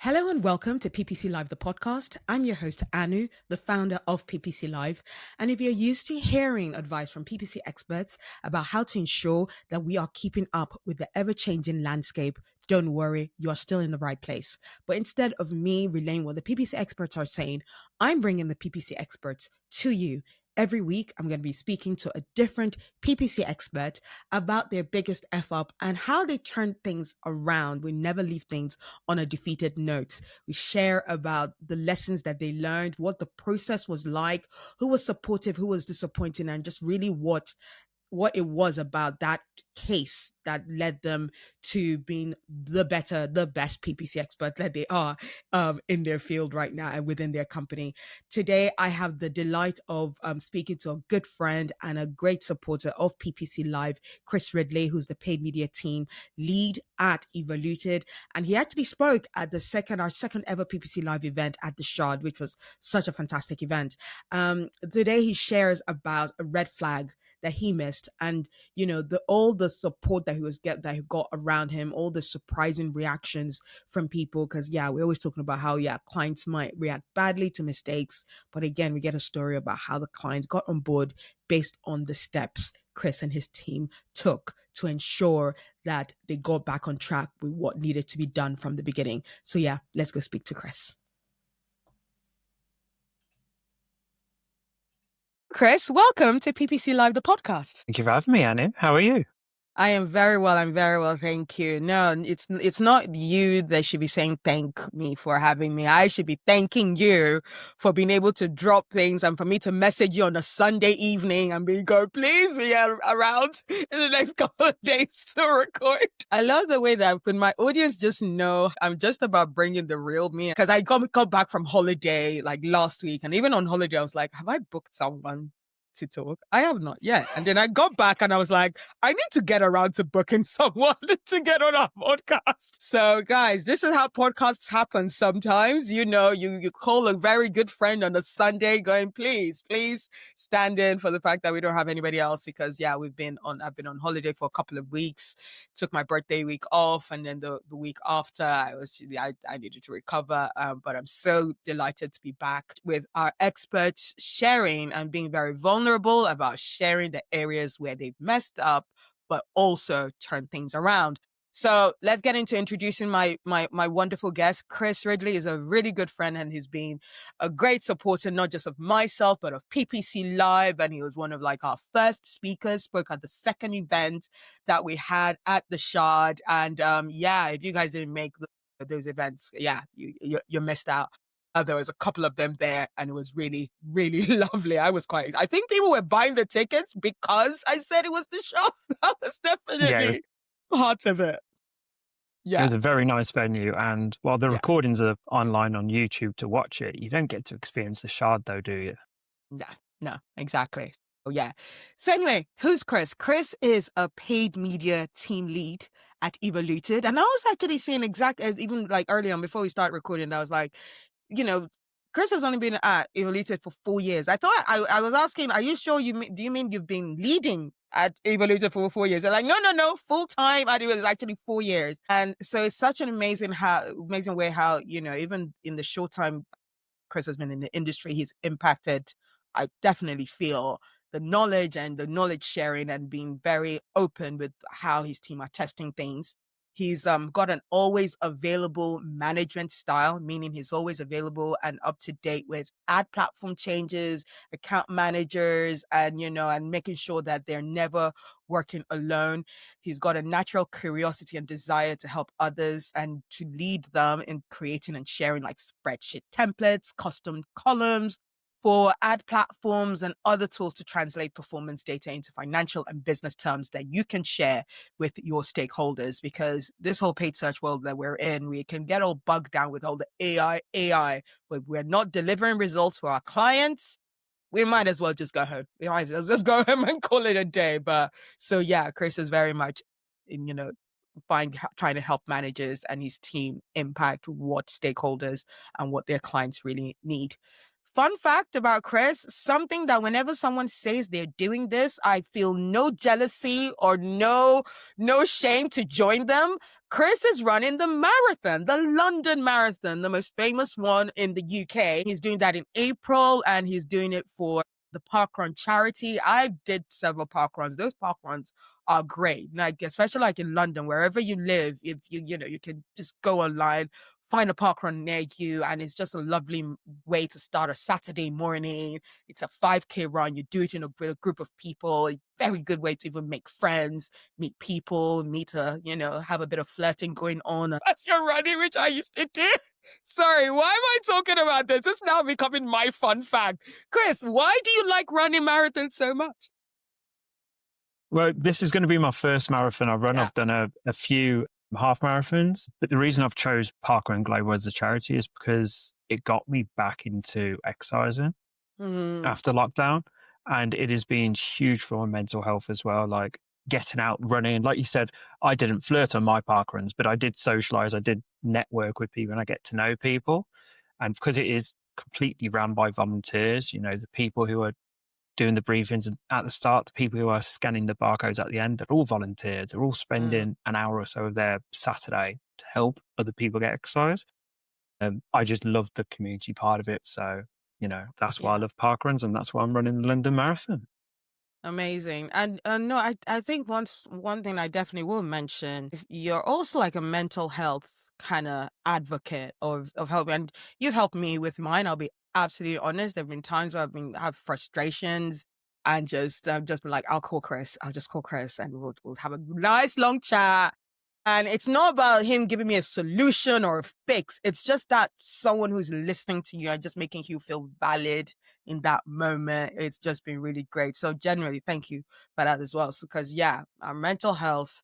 Hello and welcome to PPC Live The Podcast. I'm your host, Anu, the founder of PPC Live. And if you're used to hearing advice from PPC experts about how to ensure that we are keeping up with the ever-changing landscape, don't worry, you're still in the right place. But instead of me relaying what the PPC experts are saying, I'm bringing the PPC experts to you. Every week, I'm going to be speaking to a different PPC expert about their biggest F up and how they turn things around. We never leave things on a defeated note. We share about the lessons that they learned, what the process was like, who was supportive, who was disappointing, and just really what it was about that case that led them to being the best PPC expert that they are in their field right now and within their company. Today, I have the delight of speaking to a good friend and a great supporter of PPC Live, Chris Ridley, who's the paid media team lead at Evaluted. And he actually spoke at our second ever PPC Live event at the Shard, which was such a fantastic event. Today, he shares about a red flag that he missed, and all the support that he got around him, all the surprising reactions from people. Because we're always talking about how clients might react badly to mistakes, but again, we get a story about how the clients got on board based on the steps Chris and his team took to ensure that they got back on track with what needed to be done from the beginning. So let's go speak to Chris. Chris, welcome to PPC Live, the podcast. Thank you for having me, Anu. How are you? I am very well. I'm very well. Thank you. No, it's not you that should be saying thank me for having me. I should be thanking you for being able to drop things and for me to message you on a Sunday evening and please be around in the next couple of days to record. I love the way that when my audience just know I'm just about bringing the real me, because I got back from holiday like last week, and even on holiday, I was like, have I booked someone to talk? I have not yet. And then I got back and I was like, I need to get around to booking someone to get on our podcast. So guys, this is how podcasts happen sometimes. You call a very good friend on a Sunday going, please stand in for the fact that we don't have anybody else, because I've been on holiday for a couple of weeks, took my birthday week off, and then the week after I needed to recover. But I'm so delighted to be back with our experts sharing and being very vulnerable about sharing the areas where they've messed up, but also turn things around. So let's get into introducing my wonderful guest. Chris Ridley is a really good friend, and he's been a great supporter, not just of myself, but of PPC Live. And he was one of our first speakers, spoke at the second event that we had at the Shard. And if you guys didn't make those events, you missed out. There was a couple of them there, and it was really, really lovely. I think people were buying the tickets because I said it was the show. That was definitely part of it. It was a very nice venue. And while the recordings are online on YouTube to watch it, you don't get to experience the Shard though, do you? No, exactly. So anyway, who's Chris? Chris is a paid media team lead at Evaluted. And I was actually saying even early on before we start recording, I was like, Chris has only been at Evaluted for 4 years. I thought I was asking, are you sure do you mean you've been leading at Evaluted for 4 years? They're like, no, full time at Evaluted is actually 4 years. And so it's such an amazing way how, even in the short time Chris has been in the industry, he's impacted. I definitely feel the knowledge and the knowledge sharing and being very open with how his team are testing things. He's got an always available management style, meaning he's always available and up to date with ad platform changes, account managers, and and making sure that they're never working alone. He's got a natural curiosity and desire to help others and to lead them in creating and sharing spreadsheet templates, custom columns for ad platforms and other tools to translate performance data into financial and business terms that you can share with your stakeholders. Because this whole paid search world that we're in, we can get all bogged down with all the AI, but we're not delivering results for our clients. We might as well just go home. We might as well just go home and call it a day. But so Chris is very much, trying to help managers and his team impact what stakeholders and what their clients really need. fun fact about Chris, something that whenever someone says they're doing this, I feel no jealousy or no shame to join them. Chris is running the marathon, the London Marathon, the most famous one in the UK. He's doing that in April, and he's doing it for the parkrun charity. I did several parkruns. Those parkruns are great. Like, especially like in London, wherever you live, if you can just go online, find a parkrun near you, and it's just a lovely way to start a Saturday morning. It's a 5K run. You do it in a group of people. Very good way to even make friends, meet people, have a bit of flirting going on as you're running, which I used to do. Sorry, why am I talking about this? It's now becoming my fun fact. Chris, why do you like running marathons so much? Well, this is going to be my first marathon I've run. Yeah. I've done a few half marathons, but the reason I've chose Parkrun Global as a charity is because it got me back into exercising after lockdown, and it has been huge for my mental health as well. Like getting out, running. Like you said, I didn't flirt on my parkruns, but I did socialize. I did network with people, and I get to know people. And because it is completely run by volunteers, the people who are doing the briefings at the start, the people who are scanning the barcodes at the end, they're all volunteers. They're all spending an hour or so of their Saturday to help other people get exercise. I just love the community part of it. So, that's why I love parkruns, and that's why I'm running the London Marathon. Amazing. And no, I think one thing I definitely will mention, you're also like a mental health kind of advocate of help, and you've helped me with mine. I'll be absolutely honest. There've been times where have frustrations and just been like, I'll just call Chris and we'll have a nice long chat. And it's not about him giving me a solution or a fix. It's just that someone who's listening to you and just making you feel valid in that moment. It's just been really great. So generally, thank you for that as well. So, because our mental health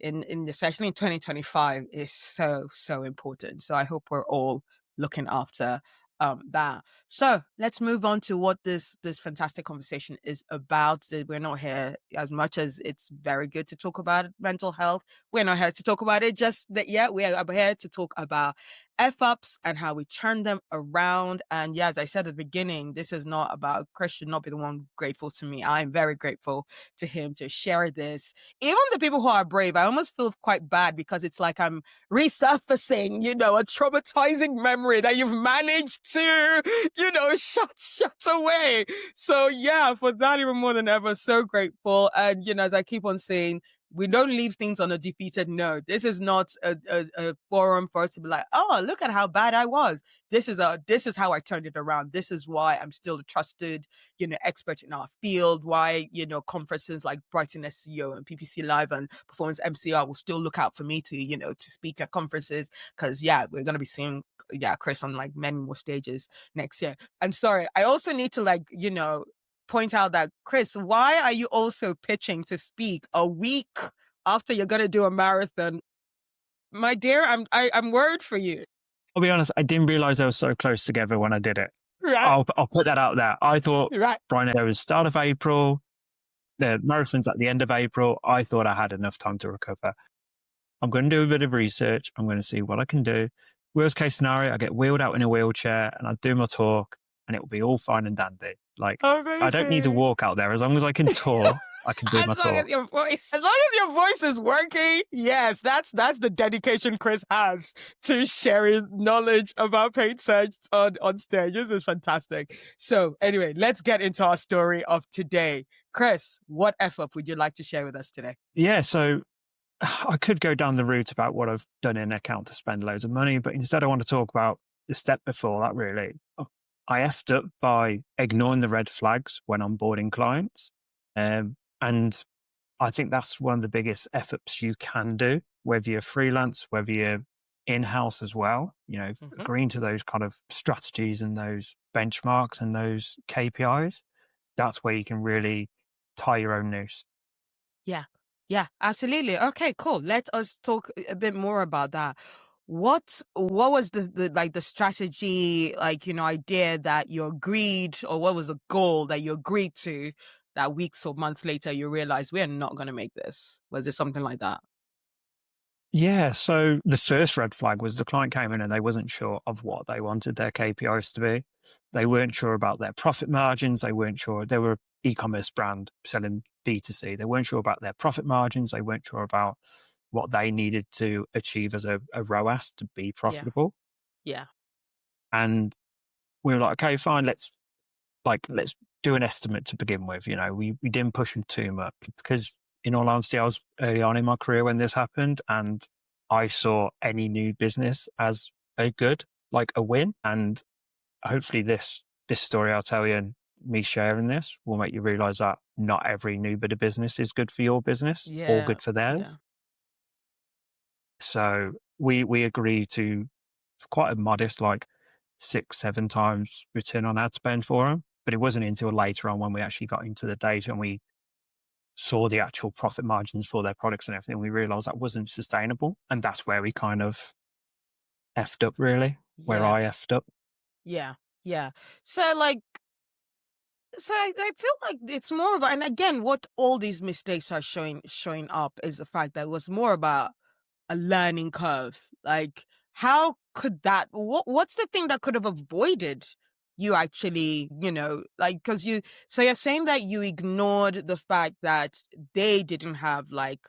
in especially in 2025 is so important. So I hope we're all looking after that. So let's move on to what this fantastic conversation is about. We're not here, as much as it's very good to talk about mental health, we're not here to talk about it just that yet. We are here to talk about F-ups and how we turn them around. And as I said at the beginning, this is not about Chris should not be the one grateful to me. I'm very grateful to him to share this. Even the people who are brave, I almost feel quite bad because it's like I'm resurfacing, a traumatizing memory that you've managed to, shut away. So for that, even more than ever, so grateful. And, as I keep on saying, we don't leave things on a defeated note. This is not a forum for us to be like, oh, look at how bad I was. This is how I turned it around. This is why I'm still a trusted, expert in our field. Why, conferences like Brighton SEO and PPC Live and Performance MCR will still look out for me to, to speak at conferences. Because we're going to be seeing, Chris on like many more stages next year. And sorry, I also need to point out that, Chris, why are you also pitching to speak a week after you're going to do a marathon? My dear, I'm worried for you. I'll be honest, I didn't realize they were so close together when I did it. Right. I'll put that out there. I thought Brian, it was start of April, the marathon's at the end of April. I thought I had enough time to recover. I'm going to do a bit of research. I'm going to see what I can do. Worst case scenario, I get wheeled out in a wheelchair and I do my talk and it will be all fine and dandy. Like, amazing. I don't need to walk out there. As long as I can talk, I can do my talk. As long as your voice is working, yes, that's the dedication Chris has to sharing knowledge about paid search on stage. This is fantastic. So anyway, let's get into our story of today. Chris, what F-up would you like to share with us today? Yeah, so I could go down the route about what I've done in account to spend loads of money, but instead I want to talk about the step before that, really. I effed up by ignoring the red flags when onboarding clients. And I think that's one of the biggest F-ups you can do, whether you're freelance, whether you're in-house as well, agreeing to those kind of strategies and those benchmarks and those KPIs. That's where you can really tie your own noose. Yeah, absolutely. Okay, cool. Let us talk a bit more about that. What was the strategy, idea that you agreed, or what was a goal that you agreed to that weeks or months later you realized we're not going to make this? Was it something like that? Yeah. So the first red flag was the client came in and they wasn't sure of what they wanted their KPIs to be. They weren't sure about their profit margins. They weren't sure. They were an e-commerce brand selling D2C. They weren't sure about their profit margins. They weren't sure about what they needed to achieve as a ROAS to be Yeah. profitable. Yeah. And we were like, okay, fine, let's do an estimate to begin with. We didn't push them too much because, in all honesty, I was early on in my career when this happened, and I saw any new business as a win. And hopefully this story I'll tell you and me sharing this will make you realize that not every new bit of business is good for your business or Yeah. good for theirs. So we agree to quite a modest, 6-7 times return on ad spend for them. But it wasn't until later on when we actually got into the data and we saw the actual profit margins for their products and everything, we realized that wasn't sustainable. And that's where we kind of effed up, really, where I effed up. Yeah. Yeah. So I feel like it's more of and again, what all these mistakes are showing up is the fact that it was more about a learning curve. Like, how could that? What's the thing that could have avoided you actually? Because you. So you're saying that you ignored the fact that they didn't have like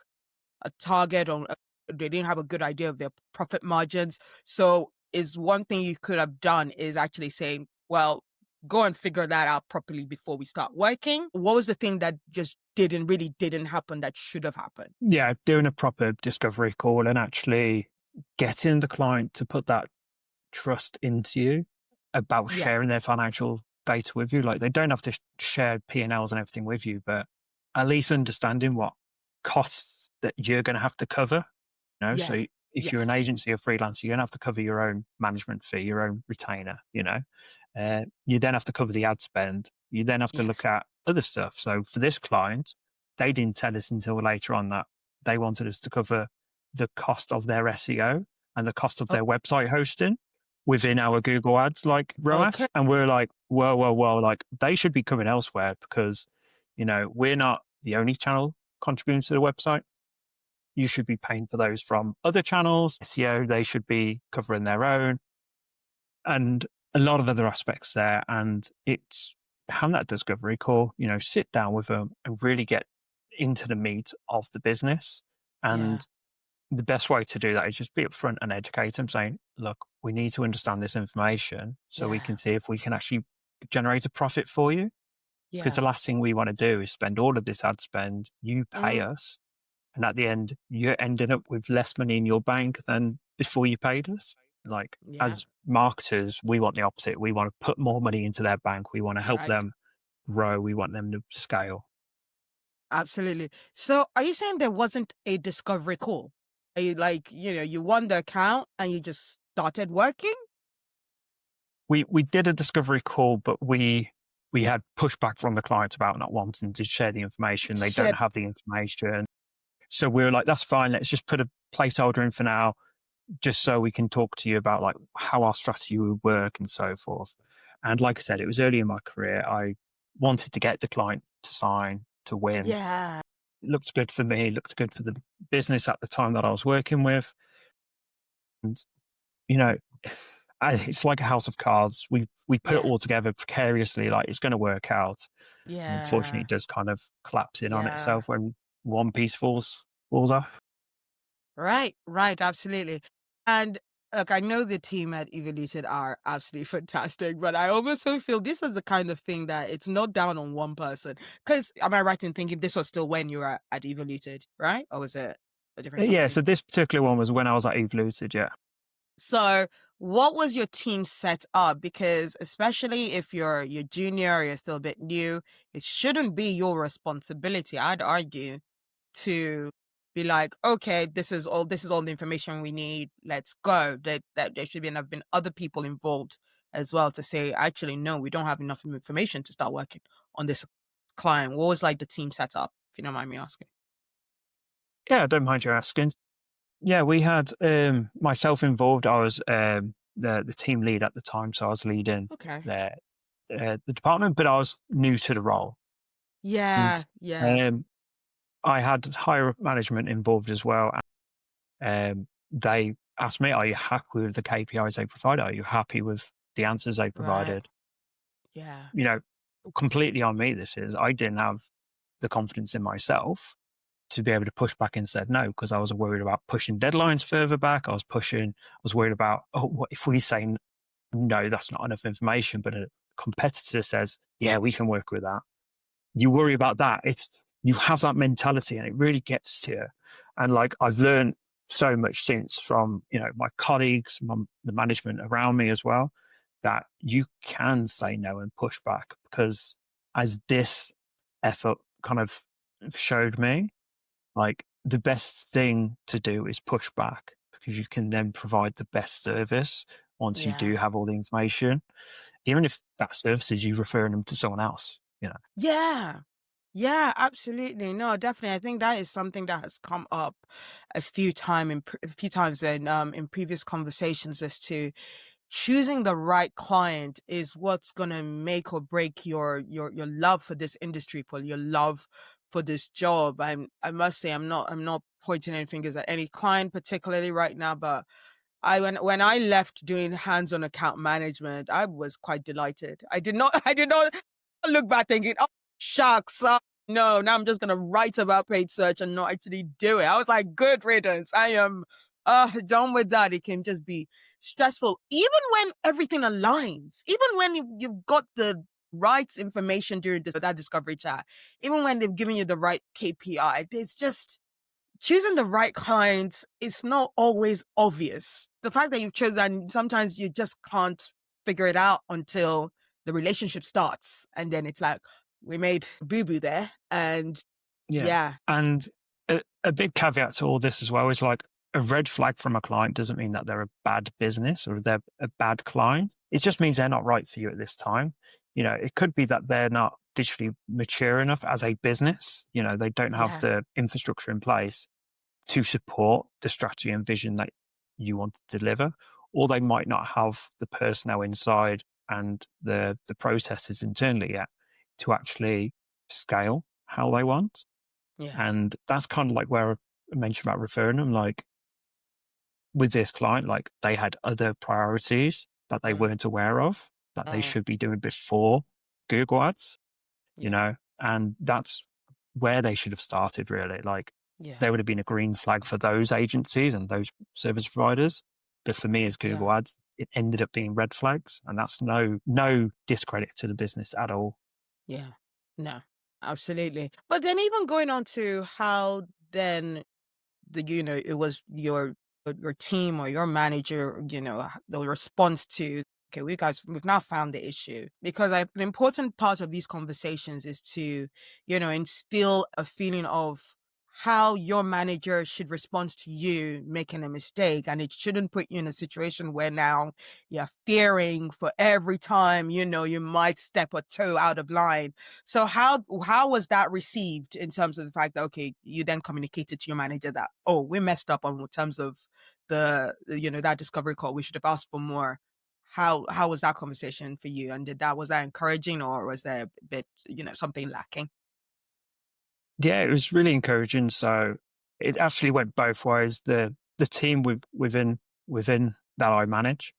a target or they didn't have a good idea of their profit margins. So is one thing you could have done is actually saying, well, go and figure that out properly before we start working. What was the thing that just really didn't happen that should have happened? Yeah, doing a proper discovery call and actually getting the client to put that trust into you about sharing their financial data with you. Like, they don't have to share P&Ls and everything with you, but at least understanding what costs that you're going to have to cover. So if you're an agency or freelancer, you're going to have to cover your own management fee, your own retainer. You then have to cover the ad spend. You then have to look at other stuff. So for this client, they didn't tell us until later on that they wanted us to cover the cost of their SEO and the cost of their website hosting within our Google Ads ROAS. Okay. And we're like, well, they should be coming elsewhere because, we're not the only channel contributing to the website. You should be paying for those from other channels. SEO, they should be covering their own. And a lot of other aspects there. And it's having that discovery call, sit down with them and really get into the meat of the business. And the best way to do that is just be upfront and educate them, saying, look, we need to understand this information so we can see if we can actually generate a profit for you. Because the last thing we want to do is spend all of this ad spend, you pay us, and at the end, you're ending up with less money in your bank than before you paid us. As marketers, we want the opposite. We want to put more money into their bank. We want to help them grow. We want them to scale. Absolutely. So are you saying there wasn't a discovery call? Are you you won the account and you just started working? We did a discovery call, but we had pushback from the client about not wanting to share the information. They don't have the information. So we were like, that's fine. Let's just put a placeholder in for now, just so we can talk to you about how our strategy would work and so forth. And like I said, it was early in my career. I wanted to get the client to sign, to win. Yeah. It looked good for me, looked good for the business at the time that I was working with. And, it's like a house of cards. We put it all together precariously, like it's going to work out. Yeah. And unfortunately, it does kind of collapse in on itself when one piece falls off. Right, absolutely. And look, I know the team at Evaluted are absolutely fantastic, but I also feel this is the kind of thing that it's not down on one person. Because am I right in thinking this was still when you were at Evaluted, right? Or was it a different company? Yeah, so this particular one was when I was at Evaluted, yeah. So what was your team set up? Because especially if you're junior or you're still a bit new, it shouldn't be your responsibility, I'd argue, to be like, okay, this is all the information we need. Let's go. That there should have been other people involved as well to say, actually, no, we don't have enough information to start working on this client. What was the team set up, if you don't mind me asking? Yeah, I don't mind you asking. Yeah, we had myself involved. I was the team lead at the time, so I was leading the department, but I was new to the role. Yeah, and, I had higher management involved as well. they asked me, are you happy with the KPIs they provided? Are you happy with the answers they Right. provided? Yeah. You know, completely on me, this is. I didn't have the confidence in myself to be able to push back and said no, because I was worried about pushing deadlines further back. I was worried about, what if we say no, that's not enough information, but a competitor says, yeah, we can work with that. You worry about that. You have that mentality and it really gets to you. And like, I've learned so much since from, my colleagues, the management around me as well, that you can say no and push back, because as this effort kind of showed me, like, the best thing to do is push back, because you can then provide the best service once you do Yeah. have all the information, even if that service is you referring them to someone else. Yeah. Yeah, absolutely. No, definitely. I think that is something that has come up a few times in previous conversations, as to choosing the right client is what's gonna make or break your love for this industry, for your love for this job. I must say, I'm not pointing any fingers at any client particularly right now, but when I left doing hands-on account management, I was quite delighted. I did not look back thinking, oh shucks, no, now I'm just gonna write about paid search and not actually do it. I was like, good riddance. I am done with that. It can just be stressful. Even when everything aligns, even when you've got the right information during that discovery chat, even when they've given you the right KPI, there's just choosing the right clients is not always obvious. The fact that you've chosen that, sometimes you just can't figure it out until the relationship starts. And then it's like, we made boo boo there. And Yeah. yeah, And a big caveat to all this as well is, like, a red flag from a client doesn't mean that they're a bad business or they're a bad client. It just means they're not right for you at this time. It could be that they're not digitally mature enough as a business. They don't have yeah, the infrastructure in place to support the strategy and vision that you want to deliver, or they might not have the personnel inside and the processes internally yet to actually scale how they want. yeah, And that's kind of like where I mentioned about referring them. Like, with this client, like, they had other priorities that they mm, weren't aware of that they mm, should be doing before Google Ads, yeah, and that's where they should have started, really. Like, yeah, there would have been a green flag for those agencies and those service providers. But for me, as yeah, Google Ads, it ended up being red flags. And that's no discredit to the business at all. yeah. No, absolutely. But then even going on to how then it was your team or your manager, the response to, okay, we've now found the issue. Because an important part of these conversations is to, instill a feeling of how your manager should respond to you making a mistake. And it shouldn't put you in a situation where now you're fearing for every time, you might step a toe out of line. So how was that received, in terms of the fact that, okay, you then communicated to your manager that, oh, we messed up on terms of that discovery call, we should have asked for more. How was that conversation for you? And was that encouraging, or was there a bit, something lacking? Yeah, it was really encouraging. So it actually went both ways. The team within that I manage,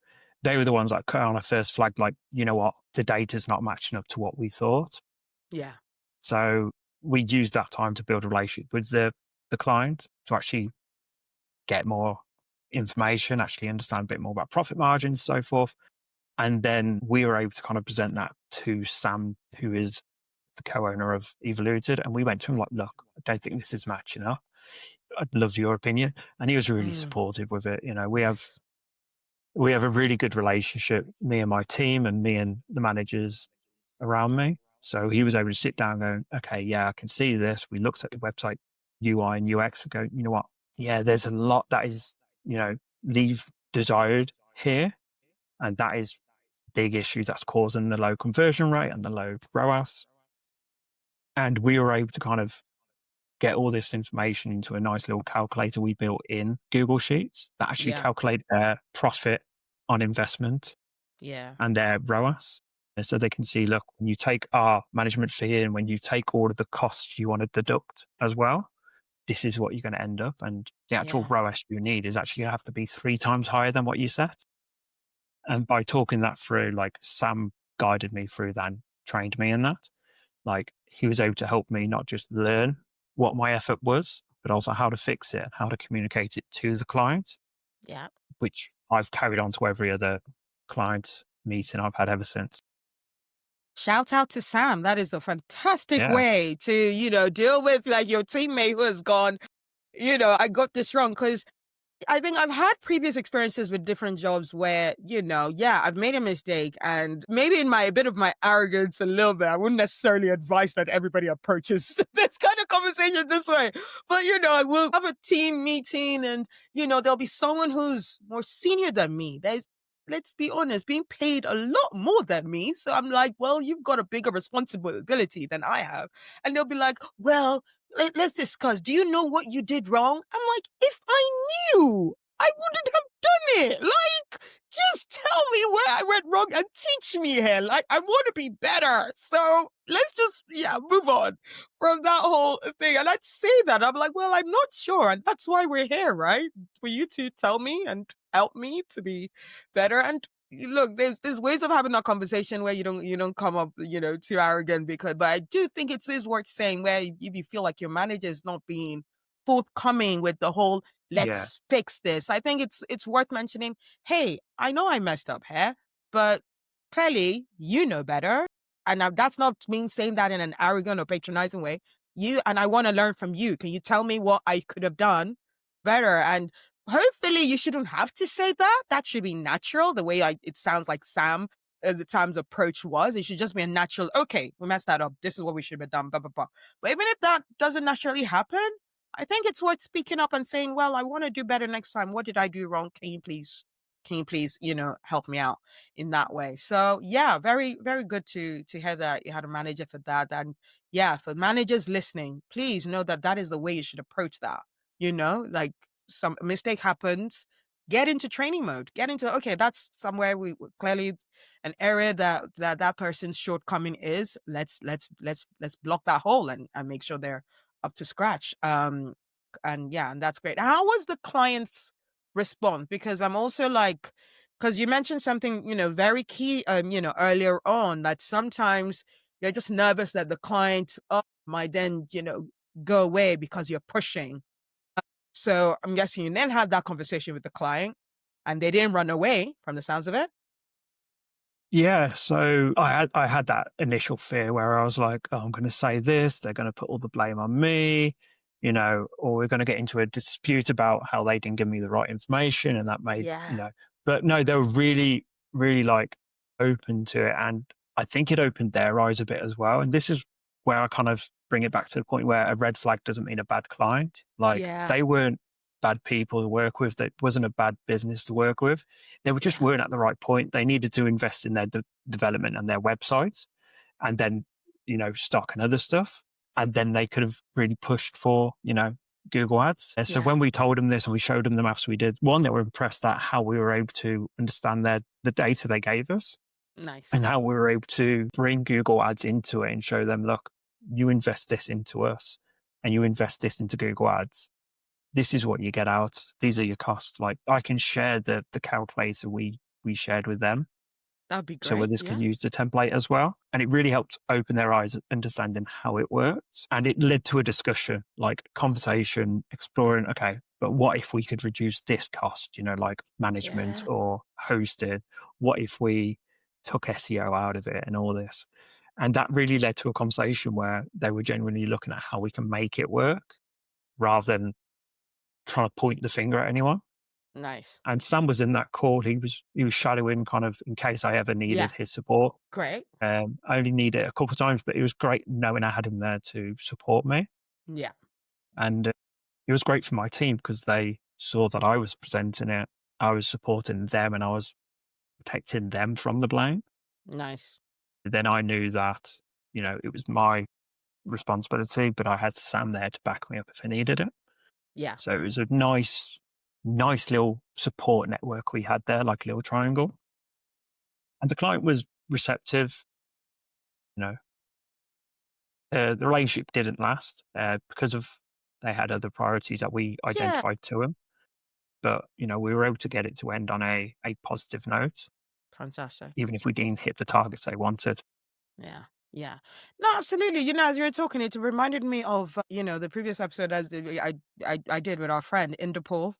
they were the ones that cut on a first flag, like, you know what, the data's not matching up to what we thought. Yeah, So we used that time to build a relationship with the client to actually get more information, actually understand a bit more about profit margins, so forth. And then we were able to kind of present that to Sam, who is the co-owner of Evaluted. And we went to him like, look, I don't think this is matching up. I'd love your opinion. And he was really mm, supportive with it. nice. We have a really good relationship, me and my team and me and the managers around me. So he was able to sit down and go, okay, yeah, I can see this. We looked at the website UI and UX and go, you know what? Yeah, there's a lot that is, leave desired here. And that is big issue that's causing the low conversion rate and the low ROAS. And we were able to kind of get all this information into a nice little calculator we built in Google Sheets that actually Yeah, calculate their profit on investment yeah, and their ROAS. And so they can see, look, when you take our management fee and when you take all of the costs you want to deduct as well, this is what you're going to end up. And the actual Yeah. ROAS you need is actually going to have to be 3 times higher than what you set. And by talking that through, like Sam guided me through that and trained me in that. Like he was able to help me not just learn what my effort was, but also how to fix it and how to communicate it to the client, Yeah. which I've carried on to every other client meeting I've had ever since. Shout out to Sam. That is a fantastic Yeah. way to, deal with like your teammate who has gone, I got this wrong. Because I think I've had previous experiences with different jobs where, I've made a mistake, and maybe in a bit of my arrogance a little bit, I wouldn't necessarily advise that everybody approaches this kind of conversation this way. But, I will have a team meeting and, there'll be someone who's more senior than me. Let's be honest, being paid a lot more than me. So I'm like, well, you've got a bigger responsibility than I have. And they'll be like, well, let's discuss. Do you know what you did wrong? I'm like, if I knew, I wouldn't have done it. Like, just tell me where I went wrong and teach me here. Like, I want to be better. So let's just, move on from that whole thing. And I'd say that. I'm like, well, I'm not sure. And that's why we're here, right? For you to tell me and help me to be better. And look, there's ways of having a conversation where you don't come up, too arrogant, but I do think it is worth saying where if you feel like your manager is not being forthcoming with the whole Yeah. let's fix this. I think it's worth mentioning, hey, I know I messed up here, but clearly you know better. And that's not me saying that in an arrogant or patronizing way. I want to learn from you. Can you tell me what I could have done better? And hopefully you shouldn't have to say that. That should be natural. The way it sounds like Sam's approach was, it should just be a natural, okay, we messed that up. This is what we should have done, blah, blah, blah. But even if that doesn't naturally happen, I think it's worth speaking up and saying, well, I want to do better next time. What did I do wrong? Can you please, help me out in that way? So yeah, very, very good to hear that you had a manager for that. And yeah, for managers listening, please know that is the way you should approach that. Like some mistake happens, get into training mode, okay, that's somewhere we clearly an area that person's shortcoming is. Let's block that hole and make sure they're up to scratch. And yeah, and that's great. How was the client's response? Because I'm also like, because you mentioned something, very key, earlier on, that sometimes you're just nervous that the client might then, go away because you're pushing. So I'm guessing you then had that conversation with the client and they didn't run away from the sounds of it. Yeah, so I had that initial fear where I was like, oh, I'm going to say this, they're going to put all the blame on me, or we're going to get into a dispute about how they didn't give me the right information, and that made, Yeah. But no, they were really, really like open to it, and I think it opened their eyes a bit as well. And this is where I kind of bring it back to the point where a red flag doesn't mean a bad client. Like Yeah. they weren't bad people to work with. That wasn't a bad business to work with. They were just weren't at the right point. They needed to invest in their development and their websites, and then stock and other stuff, and then they could have really pushed for Google Ads. So when we told them this and we showed them the maths we did, one, they were impressed at how we were able to understand the data they gave us. Nice. And how we were able to bring Google Ads into it and show them, look, you invest this into us and you invest this into Google Ads. This is what you get out. These are your costs. Like I can share the calculator we shared with them. That'd be great. So others can use the template as well. And it really helped open their eyes, understanding how it worked. And it led to a discussion, like conversation, exploring, okay, but what if we could reduce this cost, like management or hosted? What if we took SEO out of it and all this? And that really led to a conversation where they were genuinely looking at how we can make it work rather than trying to point the finger at anyone. Nice. And Sam was in that call. He was shadowing kind of in case I ever needed his support. Great. I only needed it a couple of times, but it was great knowing I had him there to support me. Yeah. And it was great for my team because they saw that I was presenting it. I was supporting them and I was protecting them from the blame. Nice. Then I knew that, it was my responsibility, but I had Sam there to back me up if I needed it. Yeah. So it was a nice little support network we had there, like a little triangle. And the client was receptive. The relationship didn't last because of they had other priorities that we Yeah. identified to them. But, we were able to get it to end on a positive note, Fantastic. even if we didn't hit the targets they wanted. Yeah. Yeah. No, absolutely. As you were talking, it reminded me of, the previous episode I did with our friend Interpol,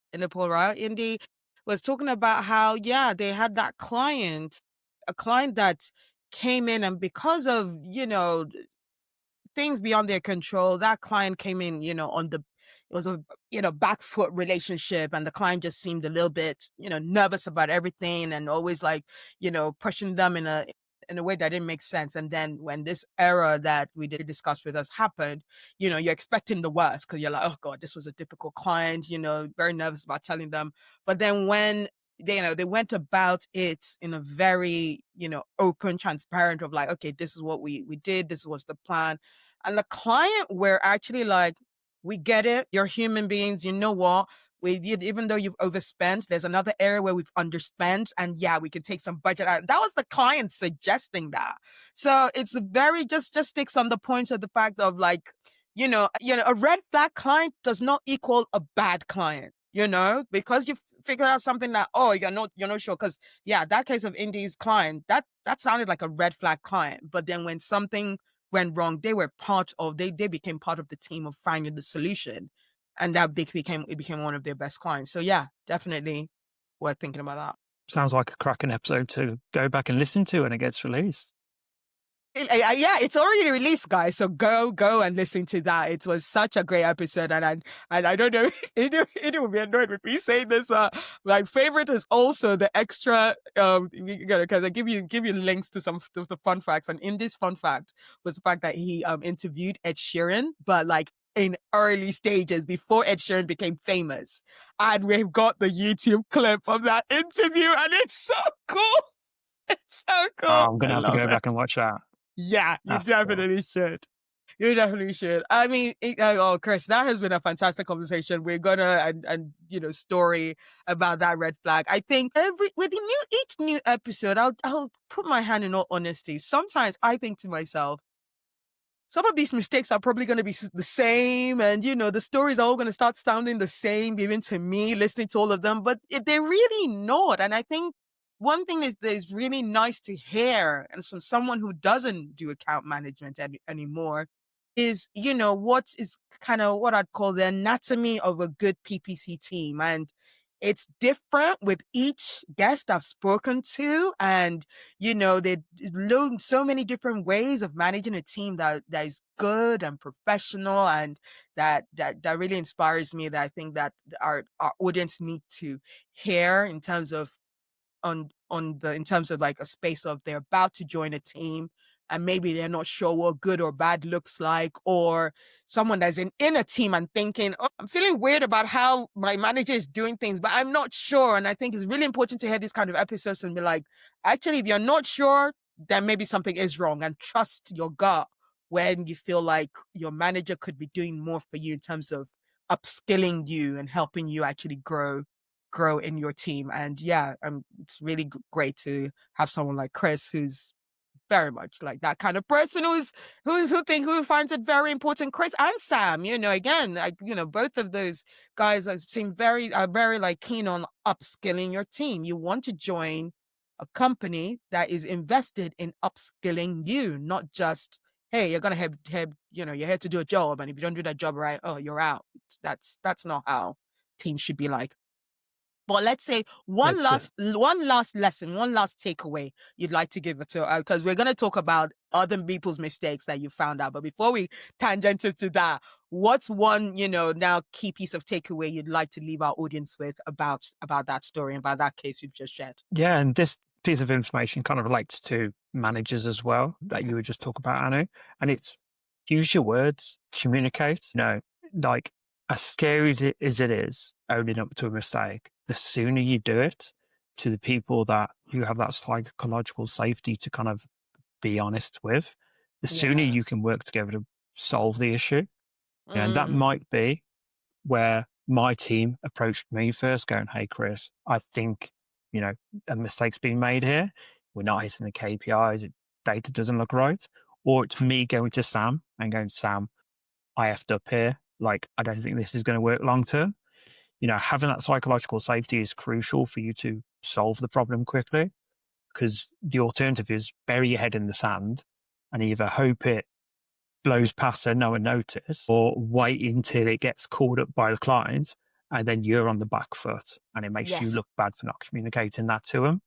right? Indy was talking about how, yeah, they had that a client that came in, and because of, things beyond their control, that client came in, it was a, back foot relationship, and the client just seemed a little bit, nervous about everything, and always like, pushing them in a way that didn't make sense. And then when this error that we did discuss with us happened, you're expecting the worst, because you're like, oh God, this was a difficult client, very nervous about telling them. But then when they went about it in a very, open, transparent of like, okay, this is what we did, this was the plan. And the client were actually like, we get it. You're human beings. You know what? We did, even though you've overspent, there's another area where we've underspent. And yeah, we can take some budget out. That was the client suggesting that. So it's very just takes on the point of the fact of like, a red flag client does not equal a bad client, because you figured out something that, oh, you're not sure. Cause yeah, that case of Indy's client, that sounded like a red flag client. But then when something went wrong, they became part of the team of finding the solution. And that it became one of their best clients. So yeah, definitely worth thinking about that. Sounds like a cracking episode to go back and listen to when it gets released. Yeah, it's already released, guys. So go and listen to that. It was such a great episode, and I don't know, it will be annoyed with me saying this, but my favorite is also the extra. Because I give you links to some of the fun facts, and in this fun fact was the fact that he interviewed Ed Sheeran, but like in early stages before Ed Sheeran became famous, and we've got the YouTube clip of that interview, and it's so cool. It's so cool. I'm going to I have to go love it. back and watch that. Yeah, you That's cool. definitely should. You definitely should. I mean, Chris, that has been a fantastic conversation. We're gonna story about that red flag. I think each new episode, I'll put my hand in all honesty. Sometimes I think to myself, some of these mistakes are probably going to be the same, and the stories are all going to start sounding the same, even to me listening to all of them. But they're really not. And I think one thing that is really nice to hear, and from someone who doesn't do account management anymore, is what is kind of what I'd call the anatomy of a good PPC team. And it's different with each guest I've spoken to, and they learn so many different ways of managing a team that is good and professional, and that really inspires me, that I think that our audience need to hear, in terms of in terms of like a space of they're about to join a team, and maybe they're not sure what good or bad looks like, or someone that's in a team and thinking, oh, I'm feeling weird about how my manager is doing things, but I'm not sure. And I think it's really important to hear these kind of episodes and be like, actually, if you're not sure, then maybe something is wrong, and trust your gut when you feel like your manager could be doing more for you in terms of upskilling you and helping you actually grow in your team. And yeah, it's really great to have someone like Chris, who's very much like that kind of person, who finds it very important. Chris and Sam, again, like, both of those guys seem are very like keen on upskilling your team. You want to join a company that is invested in upskilling you, not just, hey, you're gonna have you're here to do a job, and if you don't do that job right, oh, you're out. That's not how teams should be like. But let's say one last lesson, one last takeaway you'd like to give it to, because we're going to talk about other people's mistakes that you found out. But before we tangent to that, what's one, now key piece of takeaway you'd like to leave our audience with about that story and about that case you've just shared? Yeah, and this piece of information kind of relates to managers as well, that you were just talking about, Anu. And it's use your words, communicate. Like, as scary as it is owning up to a mistake, the sooner you do it to the people that you have that psychological safety to kind of be honest with, the sooner you can work together to solve the issue. And that might be where my team approached me first, going, hey, Chris, I think, a mistake's been made here. We're not hitting the KPIs. Data doesn't look right. Or it's me going to Sam and going, Sam, I effed up here. like, I don't think this is going to work long term. Having that psychological safety is crucial for you to solve the problem quickly, because the alternative is bury your head in the sand and either hope it blows past and no one notice, or wait until it gets called up by the client and then you're on the back foot and it makes you Yes. look bad for not communicating that to them.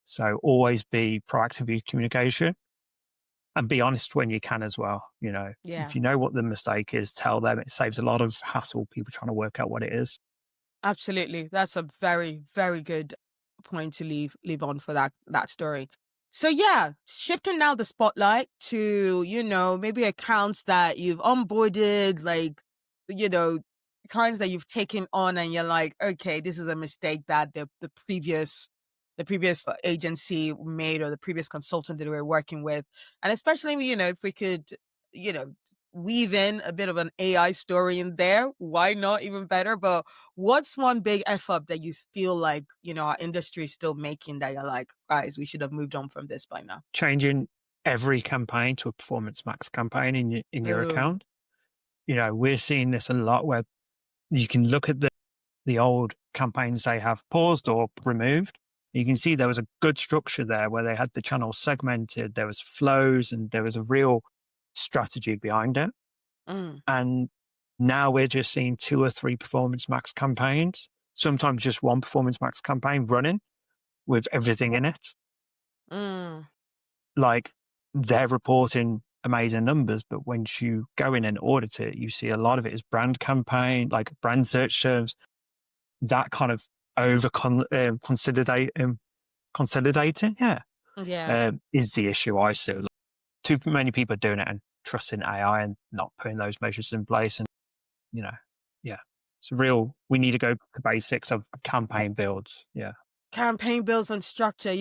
So always be proactive with your communication and be honest when you can as well. Yeah. If you know what the mistake is, tell them. It saves a lot of hassle, people trying to work out what it is. Absolutely. That's a very, very good point to leave on for that story. So yeah, shifting now the spotlight to, maybe accounts that you've onboarded, like, you know, clients that you've taken on and you're like, okay, this is a mistake that the previous agency made, or the previous consultant that we were working with. And especially, if we could, you know, weave in a bit of an AI story in there, why not? Even better. But what's one big F up that you feel like, our industry is still making that you're like, guys, we should have moved on from this by now? Changing every campaign to a performance max campaign in your Boom. account. We're seeing this a lot where you can look at the old campaigns they have paused or removed. You can see there was a good structure there where they had the channels segmented, there was flows, and there was a real strategy behind it. Mm, And now we're just seeing 2 or 3 performance max campaigns, sometimes just one performance max campaign running with everything in it. mm, Like, they're reporting amazing numbers, but once you go in and audit it, you see a lot of it is brand campaign, like brand search terms, that kind of consolidating, yeah. is the issue I see. Like, too many people are doing it and trusting AI and not putting those measures in place. And, you know, yeah, we need to go to basics of campaign builds. Yeah. Campaign builds and structure.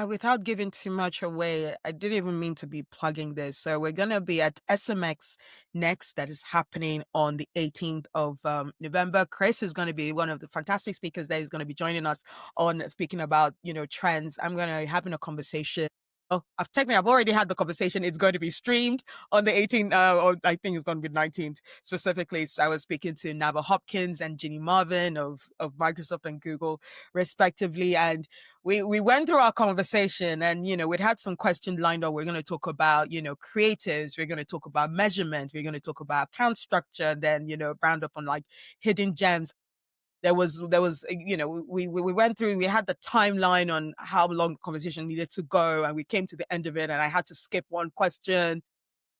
Without giving too much away, I didn't even mean to be plugging this. So we're going to be at SMX next. That is happening on the 18th of November. Chris is going to be one of the fantastic speakers that is going to be joining us on speaking about, trends. I'm going to be having a conversation. Oh, I've already had the conversation. It's going to be streamed on the 18th, or I think it's going to be 19th specifically. So I was speaking to Nava Hopkins and Ginny Marvin of Microsoft and Google, respectively. And we went through our conversation, and, we'd had some questions lined up. We're going to talk about, creatives. We're going to talk about measurement. We're going to talk about account structure, and then, round up on like hidden gems. We went through, we had the timeline on how long the conversation needed to go, and we came to the end of it, and I had to skip one question.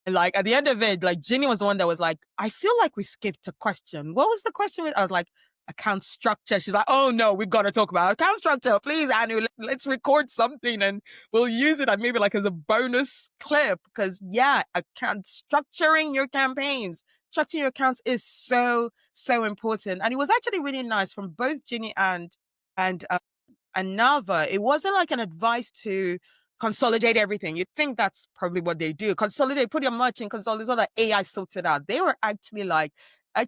And like at the end of it, like Ginny was the one that was like, I feel like we skipped a question. What was the question? I was like, account structure. She's like, oh no, we've got to talk about account structure. Please, Anu, let's record something and we'll use it, and maybe like as a bonus clip. Because yeah, account structuring your campaigns, structuring your accounts is so, so important. And it was actually really nice from both Ginny and Nava. It wasn't like an advice to consolidate everything. You'd think that's probably what they do. Consolidate, put your merch in, consolidate, so that AI sorts it out. They were actually like,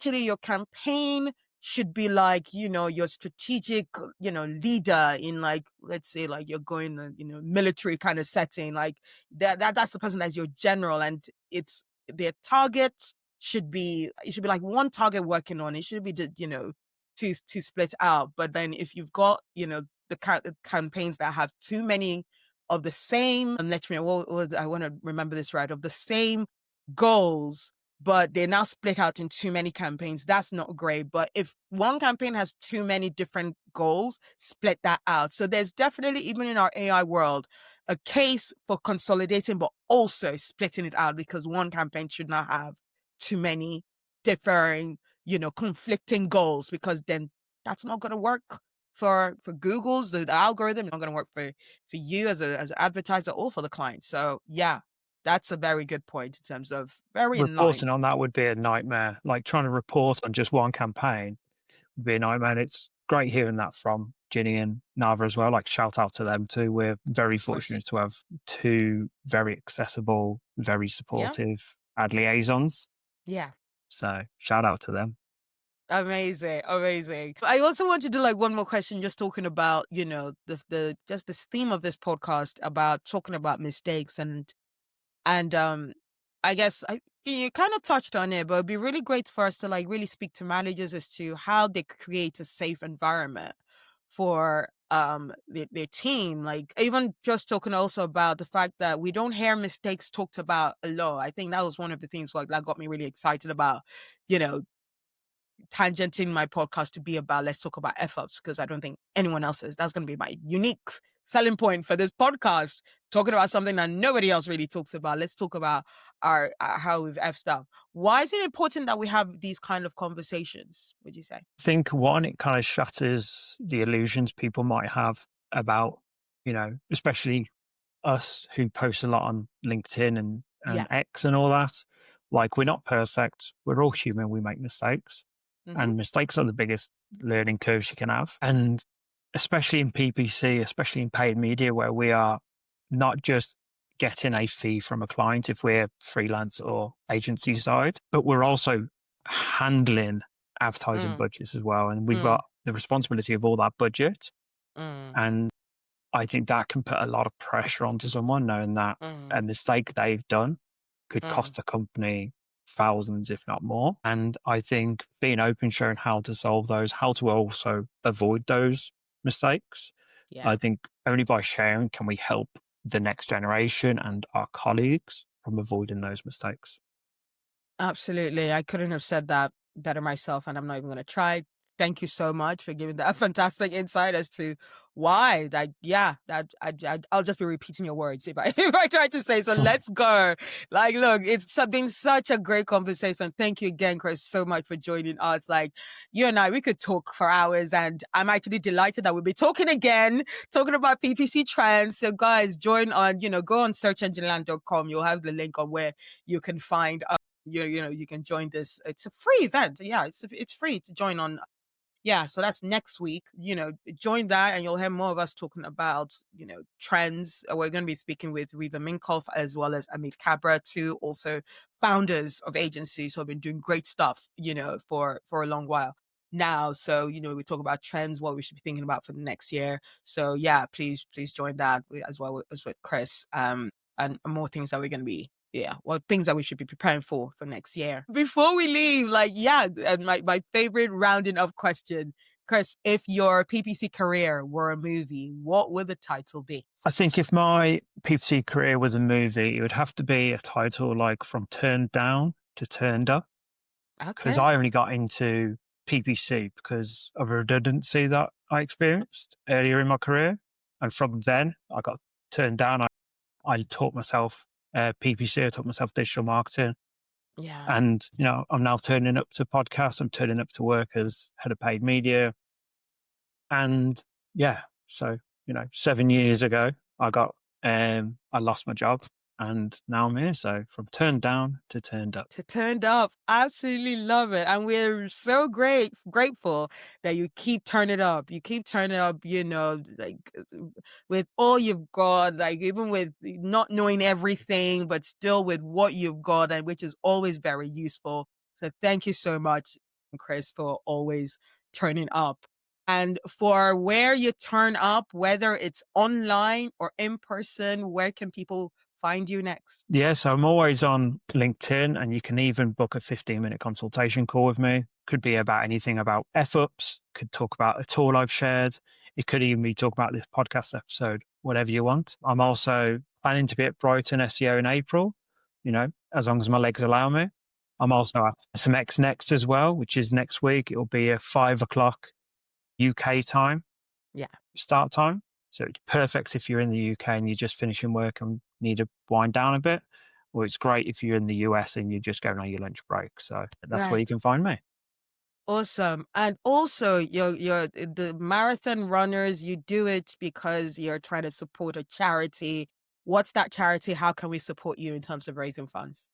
your campaign should be like, your strategic, leader in, like, let's say like you're going, military kind of setting. Like that's the person that's your general, and it's their targets it should be like one target working on. It should be just, to split out. But then if you've got, the campaigns that have too many of the same, and let me, I want to remember this right, of the same goals, but they're now split out in too many campaigns, that's not great. But if one campaign has too many different goals, split that out. So there's definitely, even in our AI world, a case for consolidating, but also splitting it out, because one campaign should not have too many differing, conflicting goals, because then that's not going to work for Google's the algorithm. It's not going to work for you as an advertiser or for the client. So yeah, that's a very good point in terms of very in line. Reporting on that would be a nightmare. Like, trying to report on just one campaign would be a nightmare. And it's great hearing that from Ginny and Nava as well. Like, shout out to them too. We're very Of course. fortunate to have 2 very accessible, very Yeah. supportive ad liaisons. Yeah. So shout out to them. Amazing, amazing. I also want to do like one more question, just talking about, just this theme of this podcast, about talking about mistakes, and I guess You kind of touched on it, but it'd be really great for us to like really speak to managers as to how they create a safe environment for their team. Like even just talking also about the fact that we don't hear mistakes talked about a lot. I think that was one of the things like that got me really excited about, you know, tangenting my podcast to be about let's talk about F-ups, because I don't think anyone else is. That's going to be my unique selling point for this podcast, talking about something that nobody else really talks about. Let's talk about our how we've F'd up. Why is it important that we have these kind of conversations, would you say? I think one, it kind of shatters the illusions people might have about, especially us who post a lot on LinkedIn and Yeah. X and all that. Like, we're not perfect. We're all human. We make mistakes. Mm-hmm. And mistakes are the biggest learning curves you can have. And especially in PPC, especially in paid media, where we are not just getting a fee from a client if we're freelance or agency side, but we're also handling advertising budgets as well. And we've got the responsibility of all that budget. And I think that can put a lot of pressure onto someone, knowing that a mistake they've done could cost the company thousands, if not more. And I think being open, showing how to solve those, how to also avoid those mistakes. Yeah. I think only by sharing can we help the next generation and our colleagues from avoiding those mistakes. Absolutely. I couldn't have said that better myself, and I'm not even going to try. Thank you so much for giving that fantastic insight as to why. I'll just be repeating your words if I if I try to say so. Let's go. Like, look, it's been such a great conversation. Thank you again, Chris, so much for joining us. Like, you and I, we could talk for hours, and I'm actually delighted that we'll be talking again, talking about PPC trends. So, guys, join on. Go on searchengineland.com. You'll have the link on where you can find. You can join this. It's a free event. Yeah, it's free to join on. Yeah, so that's next week. Join that and you'll hear more of us talking about, trends. We're going to be speaking with Riva Minkoff as well as Amit Cabra, two also founders of agencies who have been doing great stuff, for a long while now. So, we talk about trends, what we should be thinking about for the next year. So yeah, please join that as well as with Chris, and more things that we're going to be things that we should be preparing for next year. Before we leave, and my favorite rounding up question, Chris, if your PPC career were a movie, what would the title be? I think if my PPC career was a movie, it would have to be a title like From Turned Down to Turned Up. Because I only got into PPC because of a redundancy that I experienced earlier in my career. And from then, I got turned down. I taught myself PPC, I taught myself digital marketing. Yeah. And, I'm now turning up to podcasts. I'm turning up to work as head of paid media. And so, 7 years ago, I lost my job. And now I'm here. So from turned down to turned up. To turned up. Absolutely love it. And we're so grateful that you keep turning up. You keep turning up, like with all you've got, like even with not knowing everything, but still with what you've got, and which is always very useful. So thank you so much, Chris, for always turning up. And for where you turn up, whether it's online or in person, where can people find you next? So I'm always on LinkedIn, and you can even book a 15-minute consultation call with me. Could be about anything about F-ups, could talk about a tool I've shared. It could even be talk about this podcast episode, whatever you want. I'm also planning to be at Brighton SEO in April, as long as my legs allow me. I'm also at some X Next as well, which is next week. It'll be a 5:00 UK time. Yeah. Start time. So it's perfect if you're in the UK and you're just finishing work and need to wind down a bit. Or it's great if you're in the US and you're just going on your lunch break. So that's where you can find me. Awesome. And also you're the marathon runners, you do it because you're trying to support a charity. What's that charity? How can we support you in terms of raising funds?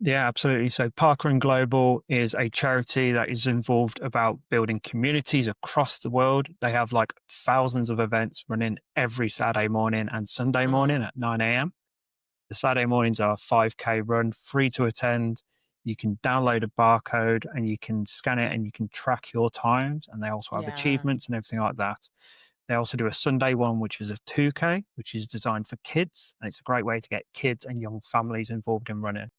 Yeah, absolutely. So Parker and Global is a charity that is involved about building communities across the world. They have like thousands of events running every Saturday morning and Sunday morning at 9 a.m. The Saturday mornings are a 5K run, free to attend. You can download a barcode and you can scan it and you can track your times. And they also have achievements and everything like that. They also do a Sunday one, which is a 2K, which is designed for kids. And it's a great way to get kids and young families involved in running.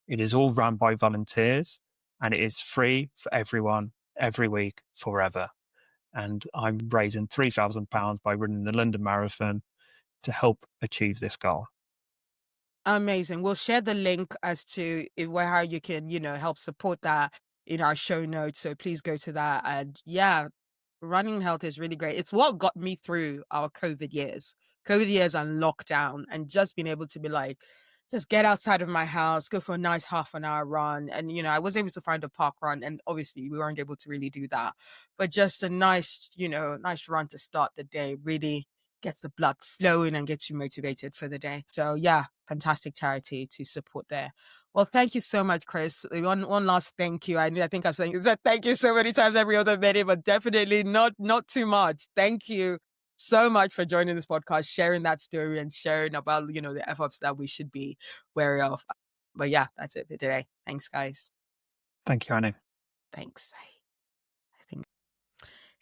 It is all run by volunteers and it is free for everyone every week forever. And I'm raising £3,000 by running the London Marathon to help achieve this goal. Amazing. We'll share the link as to how you can, help support that in our show notes. So please go to that. And yeah, running health is really great. It's what got me through our COVID years and lockdown, and just being able to be like, just get outside of my house, go for a nice half an hour run. And, I was able to find a park run, and obviously we weren't able to really do that, but just a nice, nice run to start the day really gets the blood flowing and gets you motivated for the day. So yeah, fantastic charity to support there. Well, thank you so much, Chris. One last thank you. I think I've said that thank you so many times every other minute, but definitely not too much. Thank you so much for joining this podcast, sharing that story and sharing about, the F-ups that we should be wary of. But yeah, that's it for today. Thanks, guys. Thank you, Annie. Thanks. Bye. I think.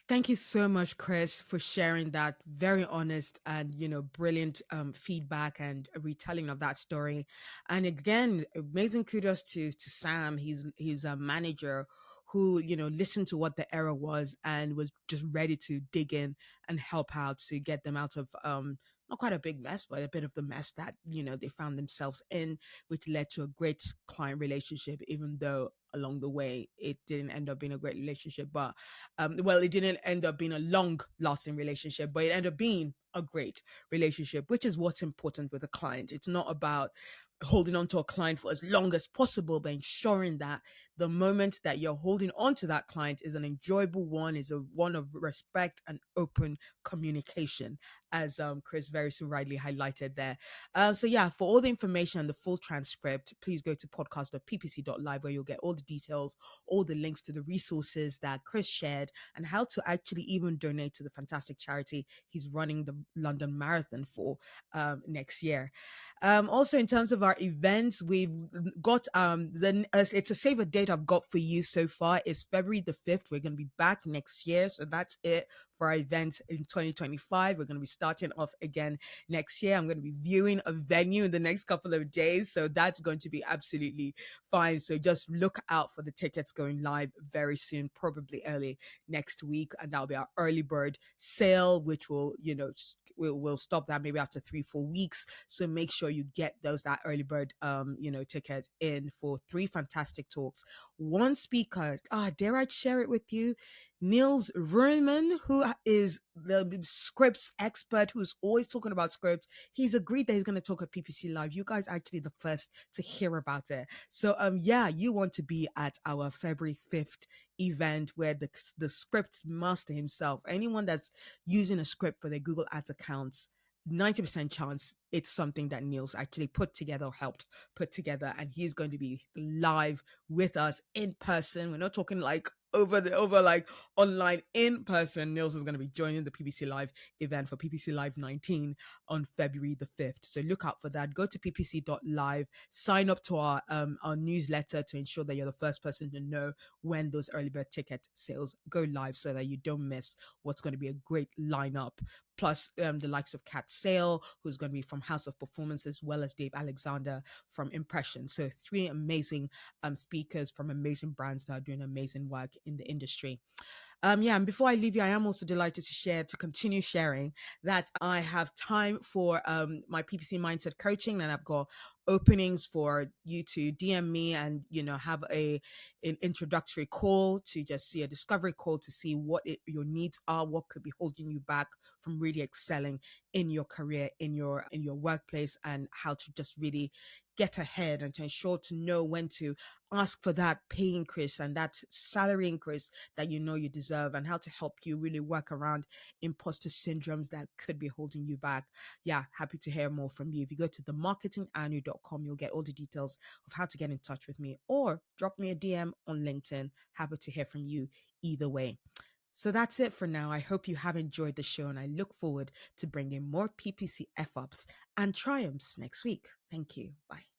Thank you so much, Chris, for sharing that very honest and brilliant feedback and a retelling of that story. And again, amazing kudos to Sam. He's a manager who listened to what the error was and was just ready to dig in and help out to get them out of not quite a big mess, but a bit of the mess that they found themselves in, which led to a great client relationship, even though along the way it didn't end up being a great relationship. But well, it didn't end up being a long lasting relationship, but it ended up being a great relationship, which is what's important with a client. It's not about holding on to a client for as long as possible, but ensuring that the moment that you're holding on to that client is an enjoyable one, is a one of respect and open communication, as Chris very so rightly highlighted there. So yeah, for all the information and the full transcript, please go to podcast.ppc.live, where you'll get all the details, all the links to the resources that Chris shared, and how to actually even donate to the fantastic charity he's running the London Marathon for next year. Also, in terms of our events, we've got it's a save a date I've got for you so far is February the 5th. We're going to be back next year, so that's it for our events in 2025. We're going to be starting off again next year. I'm going to be viewing a venue in the next couple of days, so that's going to be absolutely fine. So just look out for the tickets going live very soon, probably early next week, and that'll be our early bird sale, which will we'll stop that maybe after 3-4 weeks. So make sure you get that early bird ticket in for 3 fantastic talks. One speaker, dare I share it with you? Niels Ruhrmann, who is the scripts expert, who's always talking about scripts. He's agreed that he's going to talk at PPC Live. You guys are actually the first to hear about it. So yeah, you want to be at our February 5th event where the script master himself, anyone that's using a script for their Google Ads accounts, 90% chance it's something that Niels actually put together or helped put together, and he's going to be live with us in person. We're not talking like over like online, in person. Niels is going to be joining the PPC Live event for PPC Live 19 on February the 5th. So look out for that. Go to ppc.live, sign up to our newsletter to ensure that you're the first person to know when those early bird ticket sales go live, so that you don't miss what's going to be a great lineup. Plus the likes of Kat Sale, who's going to be from House of Performance, as well as Dave Alexander from Impression. So 3 amazing speakers from amazing brands that are doing amazing work in the industry. And before I leave you, I am also delighted to continue sharing that I have time for my PPC Mindset coaching, and I've got openings for you to DM me and have an introductory call, to just see a discovery call to see what your needs are, what could be holding you back from really excelling in your career, in your workplace, and how to just really get ahead and to ensure to know when to ask for that pay increase and that salary increase that you deserve, and how to help you really work around imposter syndromes that could be holding you back. Yeah, happy to hear more from you. If you go to themarketinganu.com, you'll get all the details of how to get in touch with me, or drop me a DM on LinkedIn. Happy to hear from you either way. So that's it for now. I hope you have enjoyed the show, and I look forward to bringing more PPC F-ups and triumphs next week. Thank you. Bye.